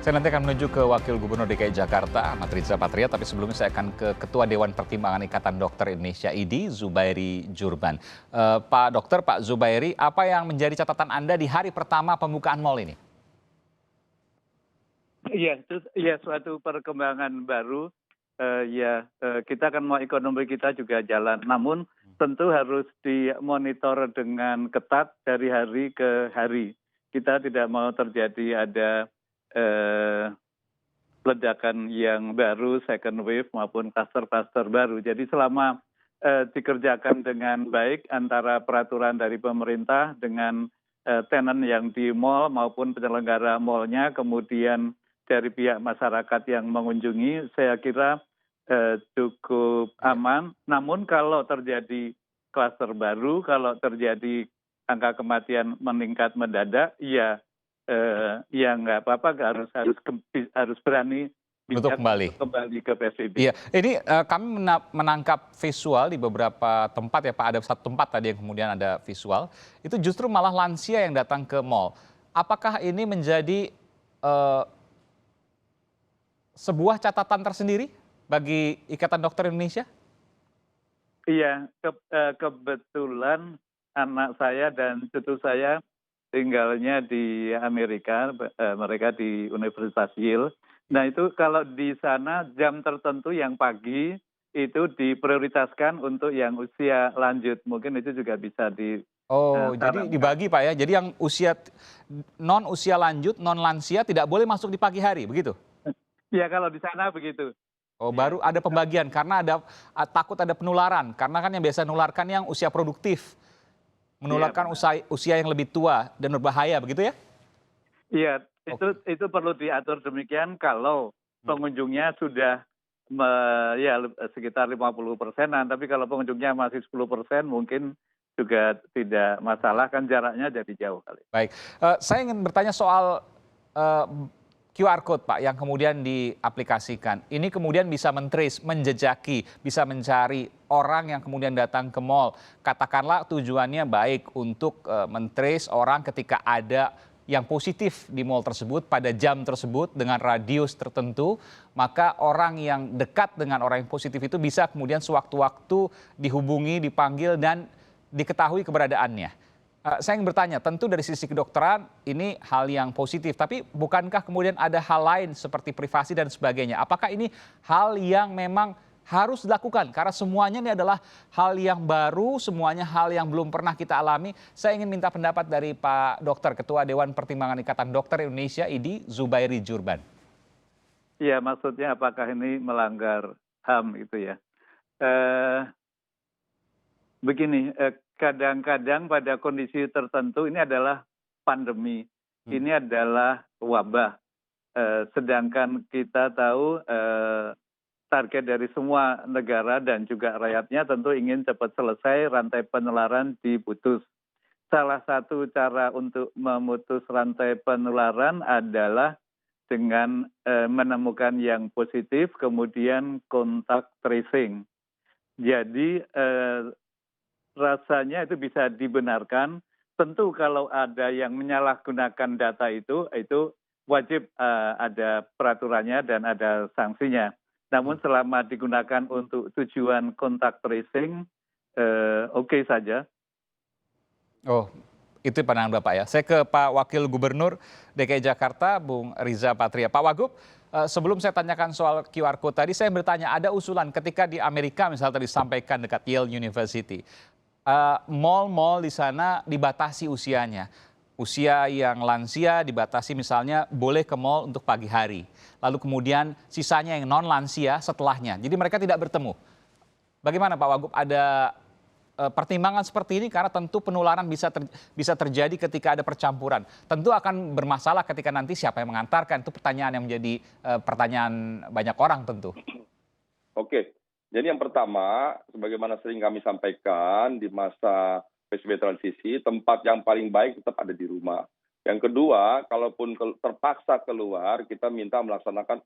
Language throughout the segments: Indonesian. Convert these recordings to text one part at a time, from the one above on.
Saya nanti akan menuju ke Wakil Gubernur DKI Jakarta, Ahmad Riza Patria, tapi sebelumnya saya akan ke Ketua Dewan Pertimbangan Ikatan Dokter Indonesia (IDI), Zubairi Jurban. Pak Dokter, Pak Zubairi, apa yang menjadi catatan Anda di hari pertama pembukaan mal ini? Iya, itu ya suatu perkembangan baru. Kita kan mau ekonomi kita juga jalan. Namun tentu harus dimonitor dengan ketat dari hari ke hari. Kita tidak mau terjadi ada eh, ledakan yang baru, second wave maupun kluster-kluster baru. Jadi selama dikerjakan dengan baik antara peraturan dari pemerintah dengan tenant yang di mall maupun penyelenggara mallnya, kemudian dari pihak masyarakat yang mengunjungi, saya kira cukup aman. Namun kalau terjadi kluster baru, kalau terjadi angka kematian meningkat mendadak, ya nggak apa-apa, harus berani Untuk bijak kembali. untuk kembali ke PSBB. Iya, ini kami menangkap visual di beberapa tempat ya Pak, ada satu tempat tadi yang kemudian ada visual, itu justru malah lansia yang datang ke mall. Apakah ini menjadi eh, sebuah catatan tersendiri bagi Ikatan Dokter Indonesia? Iya, kebetulan anak saya dan cucu saya tinggalnya di Amerika, mereka di Universitas Yale. Nah itu kalau di sana jam tertentu yang pagi itu diprioritaskan untuk yang usia lanjut. Mungkin itu juga bisa Oh, jadi disarankan. dibagi Pak ya. Jadi yang non usia lanjut, non lansia tidak boleh masuk di pagi hari, begitu? Ya kalau di sana begitu. Oh, Ya, baru ada pembagian karena ada takut ada penularan. Karena kan yang biasa menularkan yang usia produktif, iya menularkan benar. usia yang lebih tua dan berbahaya, begitu ya? Iya, Oke. itu perlu diatur demikian kalau Hmm. pengunjungnya sudah sekitar 50%-an, tapi kalau pengunjungnya masih 10% mungkin juga tidak masalah, kan jaraknya jadi jauh kali. Baik, saya ingin bertanya soal eh, QR code Pak yang kemudian diaplikasikan. Ini kemudian bisa men-trace, menjejaki, bisa mencari orang yang kemudian datang ke mall. Katakanlah tujuannya baik untuk men-trace orang ketika ada yang positif di mall tersebut pada jam tersebut dengan radius tertentu, maka orang yang dekat dengan orang yang positif itu bisa kemudian sewaktu-waktu dihubungi, dipanggil dan diketahui keberadaannya. Saya ingin bertanya, tentu dari sisi kedokteran ini hal yang positif, tapi bukankah kemudian ada hal lain seperti privasi dan sebagainya? Apakah ini hal yang memang harus dilakukan? Karena semuanya ini adalah hal yang baru, semuanya hal yang belum pernah kita alami. Saya ingin minta pendapat dari Pak Dokter, Ketua Dewan Pertimbangan Ikatan Dokter Indonesia (IDI), Zubairi Jurban. Iya, maksudnya apakah ini melanggar HAM itu ya? Eh, Begini, kadang-kadang pada kondisi tertentu ini adalah pandemi, Hmm. ini adalah wabah. Sedangkan kita tahu target dari semua negara dan juga rakyatnya tentu ingin cepat selesai, rantai penularan diputus. Salah satu cara untuk memutus rantai penularan adalah dengan menemukan yang positif, kemudian kontak tracing. Jadi rasanya itu bisa dibenarkan. Tentu kalau ada yang menyalahgunakan data itu wajib ada peraturannya dan ada sanksinya. Namun selama digunakan untuk tujuan kontak tracing, oke saja. Oh, itu pandangan Bapak ya. Saya ke Pak Wakil Gubernur DKI Jakarta, Bung Riza Patria. Pak Wagub, sebelum saya tanyakan soal QR Code tadi, saya bertanya, ada usulan ketika di Amerika misalnya tadi disampaikan dekat Yale University, mall-mall di sana dibatasi usianya. Usia yang lansia dibatasi misalnya boleh ke mall untuk pagi hari. Lalu kemudian sisanya yang non-lansia setelahnya. Jadi mereka tidak bertemu. Bagaimana Pak Wagub, ada pertimbangan seperti ini karena tentu penularan bisa terjadi ketika ada percampuran. Tentu akan bermasalah ketika nanti siapa yang mengantarkan. Itu pertanyaan yang menjadi pertanyaan banyak orang tentu. Oke, jadi yang pertama, sebagaimana sering kami sampaikan di masa PSBB transisi, tempat yang paling baik tetap ada di rumah. Yang kedua, kalaupun terpaksa keluar, kita minta melaksanakan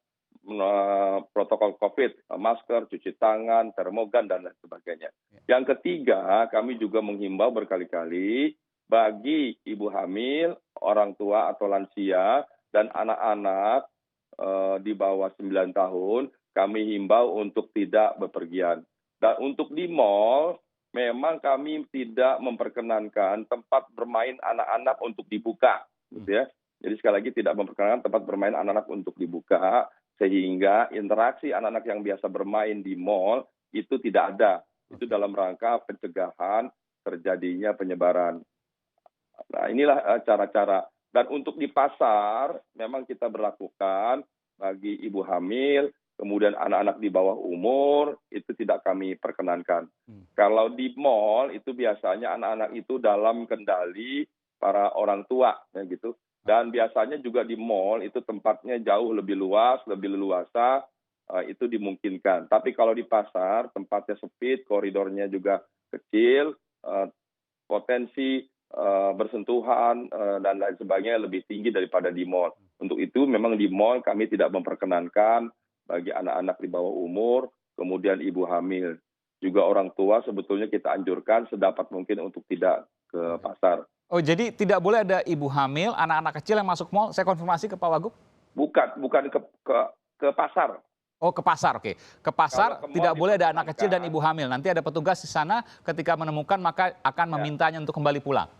protokol COVID, masker, cuci tangan, termogan, dan lain sebagainya. Yang ketiga, kami juga menghimbau berkali-kali bagi ibu hamil, orang tua atau lansia, dan anak-anak di bawah 9 tahun, kami himbau untuk tidak bepergian. Dan untuk di mal, memang kami tidak memperkenankan tempat bermain anak-anak untuk dibuka, gitu ya. Jadi sekali lagi tidak memperkenankan tempat bermain anak-anak untuk dibuka, sehingga interaksi anak-anak yang biasa bermain di mal itu tidak ada. Itu dalam rangka pencegahan terjadinya penyebaran. Nah, inilah cara-cara. Dan untuk di pasar, memang kita berlakukan bagi ibu hamil, kemudian anak-anak di bawah umur, itu tidak kami perkenankan. Kalau di mal, itu biasanya anak-anak itu dalam kendali para orang tua, ya gitu. Dan biasanya juga di mal, itu tempatnya jauh lebih luas, lebih leluasa, itu dimungkinkan. Tapi kalau di pasar, tempatnya sempit, koridornya juga kecil, potensi bersentuhan dan lain sebagainya lebih tinggi daripada di mal. Untuk itu memang di mal kami tidak memperkenankan bagi anak-anak di bawah umur, kemudian ibu hamil. Juga orang tua sebetulnya kita anjurkan sedapat mungkin untuk tidak ke pasar. Oh, jadi tidak boleh ada ibu hamil, anak-anak kecil yang masuk mal. Saya konfirmasi ke Pak Wagub. Bukan ke pasar. Oh, ke pasar, oke. Ke pasar Kalau ke mall tidak boleh ada anak kecil dan diperkenankan. ibu hamil. Nanti ada petugas di sana ketika menemukan maka akan memintanya untuk kembali pulang.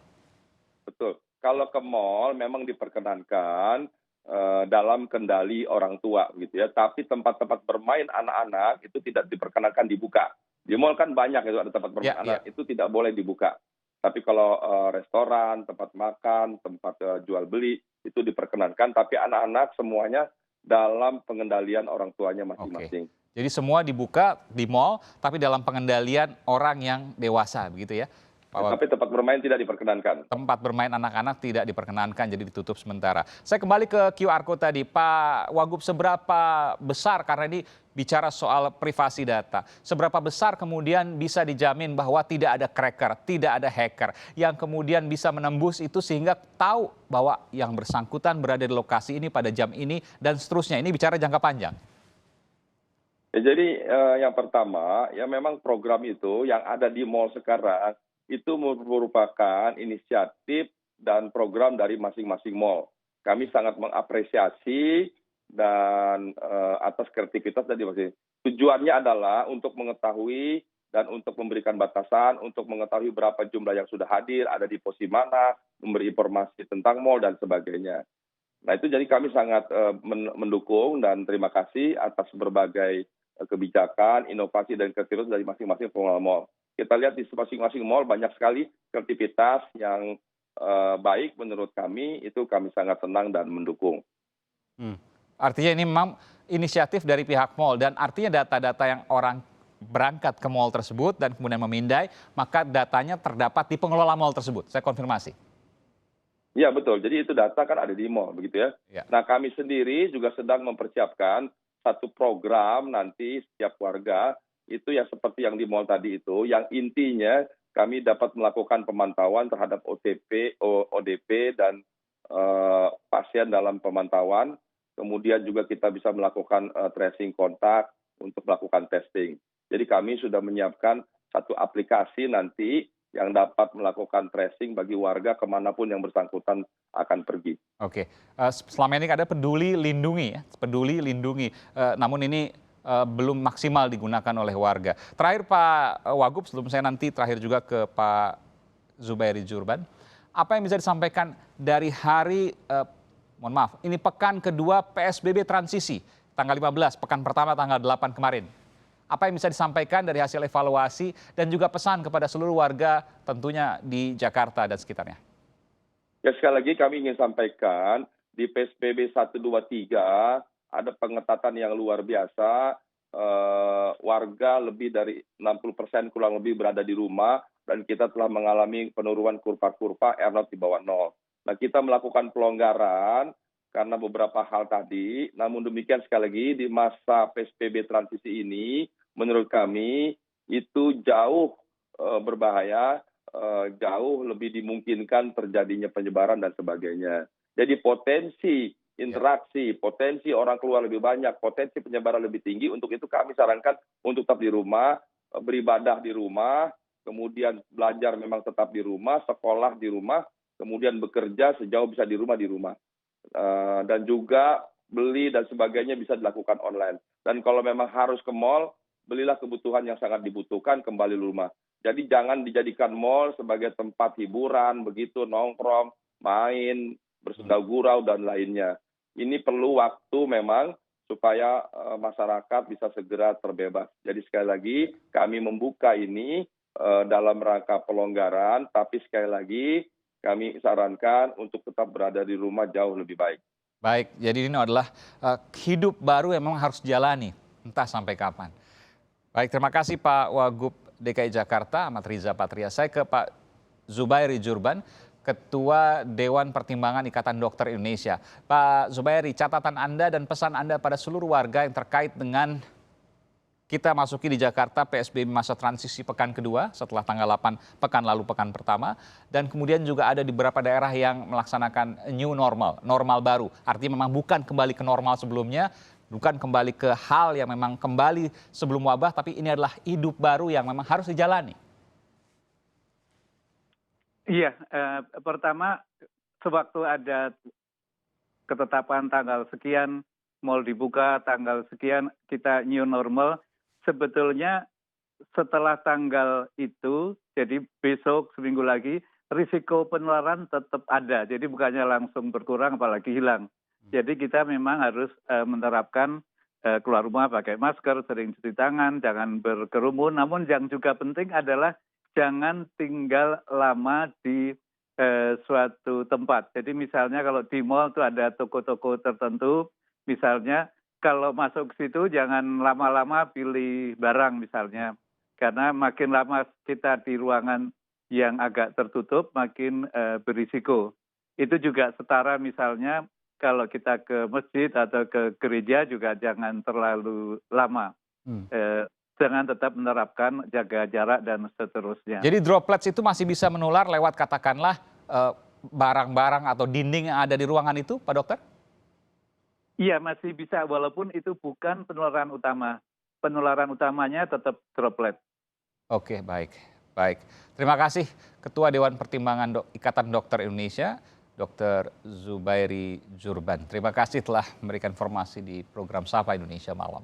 Betul. Kalau ke mal memang diperkenankan dalam kendali orang tua gitu ya. Tapi tempat-tempat bermain anak-anak itu tidak diperkenankan dibuka. Di mal kan banyak itu ada tempat bermain anak, itu tidak boleh dibuka. Tapi kalau restoran, tempat makan, tempat jual beli itu diperkenankan. Tapi anak-anak semuanya dalam pengendalian orang tuanya masing-masing. Jadi semua dibuka di mal, tapi dalam pengendalian orang yang dewasa, begitu ya? Pak Wagub. Tapi tempat bermain tidak diperkenankan. Tempat bermain anak-anak tidak diperkenankan, jadi ditutup sementara. Saya kembali ke QR Code tadi. Pak Wagub, seberapa besar, karena ini bicara soal privasi data, seberapa besar kemudian bisa dijamin bahwa tidak ada cracker, tidak ada hacker, yang kemudian bisa menembus itu sehingga tahu bahwa yang bersangkutan berada di lokasi ini pada jam ini, dan seterusnya. Ini bicara jangka panjang. Ya, jadi yang pertama, ya memang program itu yang ada di mal sekarang, itu merupakan inisiatif dan program dari masing-masing mal. Kami sangat mengapresiasi dan atas kreativitas dari masing-masing. Tujuannya adalah untuk mengetahui dan untuk memberikan batasan, untuk mengetahui berapa jumlah yang sudah hadir, ada di posisi mana, memberi informasi tentang mal dan sebagainya. Nah itu jadi kami sangat mendukung dan terima kasih atas berbagai kebijakan, inovasi dan kreativitas dari masing-masing pengelola mal. Kita lihat di masing-masing mal banyak sekali kreativitas yang baik menurut kami, itu kami sangat senang dan mendukung. Artinya ini memang inisiatif dari pihak mal, dan artinya data-data yang orang berangkat ke mal tersebut dan kemudian memindai, maka datanya terdapat di pengelola mal tersebut. Saya konfirmasi. Ya betul, jadi itu data kan ada di mal begitu ya. Ya. Nah kami sendiri juga sedang mempersiapkan satu program nanti setiap warga, itu yang seperti yang di mal tadi itu, yang intinya kami dapat melakukan pemantauan terhadap OTP, ODP, dan pasien dalam pemantauan. Kemudian juga kita bisa melakukan tracing kontak untuk melakukan testing. Jadi kami sudah menyiapkan satu aplikasi nanti yang dapat melakukan tracing bagi warga kemanapun yang bersangkutan akan pergi. Oke, selama ini ada Peduli Lindungi, ya, Peduli Lindungi. Namun ini belum maksimal digunakan oleh warga. Terakhir Pak Wagub, sebelum saya nanti terakhir juga ke Pak Zubairi Jurban, apa yang bisa disampaikan dari hari, mohon maaf, ini pekan kedua PSBB transisi, tanggal 15, pekan pertama tanggal 8 kemarin. Apa yang bisa disampaikan dari hasil evaluasi dan juga pesan kepada seluruh warga tentunya di Jakarta dan sekitarnya? Ya sekali lagi kami ingin sampaikan di PSBB 1, 2, 3 ada pengetatan yang luar biasa, warga lebih dari 60% kurang lebih berada di rumah, dan kita telah mengalami penurunan kurva-kurva R0 di bawah 0. Nah kita melakukan pelonggaran karena beberapa hal tadi, namun demikian sekali lagi di masa PSBB transisi ini, menurut kami itu jauh berbahaya, jauh lebih dimungkinkan terjadinya penyebaran dan sebagainya. Jadi potensi interaksi, potensi orang keluar lebih banyak, potensi penyebaran lebih tinggi. Untuk itu kami sarankan untuk tetap di rumah, beribadah di rumah, kemudian belajar memang tetap di rumah, sekolah di rumah, kemudian bekerja sejauh bisa di rumah. Dan juga beli dan sebagainya bisa dilakukan online. Dan kalau memang harus ke mall, belilah kebutuhan yang sangat dibutuhkan kembali rumah. Jadi jangan dijadikan mall sebagai tempat hiburan, begitu nongkrong, main, bersendau gurau dan lainnya. Ini perlu waktu memang supaya masyarakat bisa segera terbebas. Jadi sekali lagi kami membuka ini dalam rangka pelonggaran, tapi sekali lagi kami sarankan untuk tetap berada di rumah jauh lebih baik. Baik, jadi ini adalah hidup baru yang memang harus dijalani, entah sampai kapan. Baik, terima kasih Pak Wagub DKI Jakarta, Ahmad Riza Patria. Saya ke Pak Zubairi Jurban, Ketua Dewan Pertimbangan Ikatan Dokter Indonesia. Pak Zubairi, catatan Anda dan pesan Anda pada seluruh warga yang terkait dengan kita masuki di Jakarta PSBB masa transisi pekan kedua setelah tanggal 8 pekan lalu pekan pertama. Dan kemudian juga ada di beberapa daerah yang melaksanakan new normal, normal baru. Artinya memang bukan kembali ke normal sebelumnya, bukan kembali ke hal yang memang kembali sebelum wabah, tapi ini adalah hidup baru yang memang harus dijalani. Iya, pertama sewaktu ada ketetapan tanggal sekian, mal dibuka tanggal sekian, kita new normal, sebetulnya setelah tanggal itu, jadi besok seminggu lagi, risiko penularan tetap ada. Jadi bukannya langsung berkurang apalagi hilang. Jadi kita memang harus menerapkan keluar rumah pakai masker, sering cuci tangan, jangan berkerumun. Namun yang juga penting adalah jangan tinggal lama di suatu tempat. Jadi misalnya kalau di mal itu ada toko-toko tertentu, misalnya kalau masuk ke situ jangan lama-lama pilih barang misalnya. Karena makin lama kita di ruangan yang agak tertutup, makin berisiko. Itu juga setara misalnya kalau kita ke masjid atau ke gereja juga jangan terlalu lama. Jangan tetap menerapkan jaga jarak dan seterusnya. Jadi droplets itu masih bisa menular lewat katakanlah barang-barang atau dinding yang ada di ruangan itu, Pak Dokter? Iya, masih bisa walaupun itu bukan penularan utama. Penularan utamanya tetap droplet. Oke, baik. Baik. Terima kasih Ketua Dewan Pertimbangan Ikatan Dokter Indonesia, Dr. Zubairi Jurban. Terima kasih telah memberikan informasi di program Sapa Indonesia Malam.